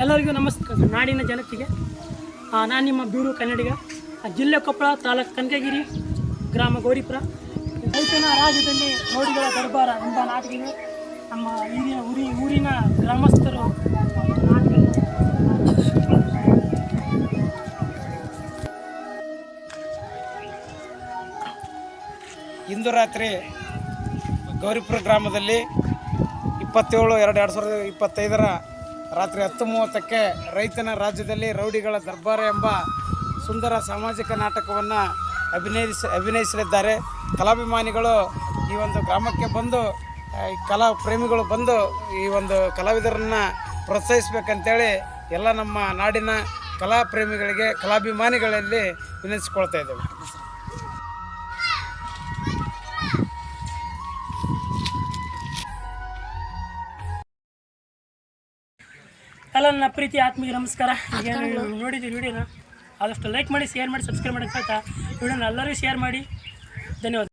ಎಲ್ಲರಿಗೂ ನಮಸ್ಕಾರ. ನಾಡಿನ ಜನತೆಗೆ ನಾನು ನಿಮ್ಮ ಬೀರು ಕನ್ನಡಿಗ, ಜಿಲ್ಲೆ ಕೊಪ್ಪಳ, ತಾಲೂಕು ಕನಕಗಿರಿ, ಗ್ರಾಮ ಗೌರಿಪುರ. ರೈತನ ರಾಜ್ಯದಲ್ಲಿ ರೌಡಿಗಳ ದರ್ಬಾರ ಎಂಬ ನಾಟಕಗಳು ನಮ್ಮ ಊರಿನ ಗ್ರಾಮಸ್ಥರು ಇಂದು ರಾತ್ರಿ ಗೌರಿಪುರ ಗ್ರಾಮದಲ್ಲಿ 27/2/2025 ರಾತ್ರಿ 10:30ಕ್ಕೆ ರೈತನ ರಾಜ್ಯದಲ್ಲಿ ರೌಡಿಗಳ ದರ್ಬಾರ ಎಂಬ ಸುಂದರ ಸಾಮಾಜಿಕ ನಾಟಕವನ್ನು ಅಭಿನಯಿಸಲಿದ್ದಾರೆ. ಕಲಾಭಿಮಾನಿಗಳು ಈ ಒಂದು ಗ್ರಾಮಕ್ಕೆ ಬಂದು, ಕಲಾ ಪ್ರೇಮಿಗಳು ಬಂದು ಈ ಒಂದು ಕಲಾವಿದರನ್ನು ಪ್ರೋತ್ಸಾಹಿಸಬೇಕಂತೇಳಿ ಎಲ್ಲ ನಮ್ಮ ನಾಡಿನ ಕಲಾ ಪ್ರೇಮಿಗಳಿಗೆ, ಕಲಾಭಿಮಾನಿಗಳಲ್ಲಿ ವಿನಂತಿಸಿಕೊಳ್ತಾ ಇದ್ದೇವೆ. ಎಲ್ಲ ನನ್ನ ಪ್ರೀತಿ ಆತ್ಮಿಗೆ ನಮಸ್ಕಾರ. ನೋಡಿದ್ದೀವಿ ವಿಡಿಯೋನ, ಆದಷ್ಟು ಲೈಕ್ ಮಾಡಿ, ಶೇರ್ ಮಾಡಿ, ಸಬ್ಸ್ಕ್ರೈಬ್ ಮಾಡಿ. ವಿಡಿಯೋನ ಎಲ್ಲರಿಗೂ ಶೇರ್ ಮಾಡಿ. ಧನ್ಯವಾದ.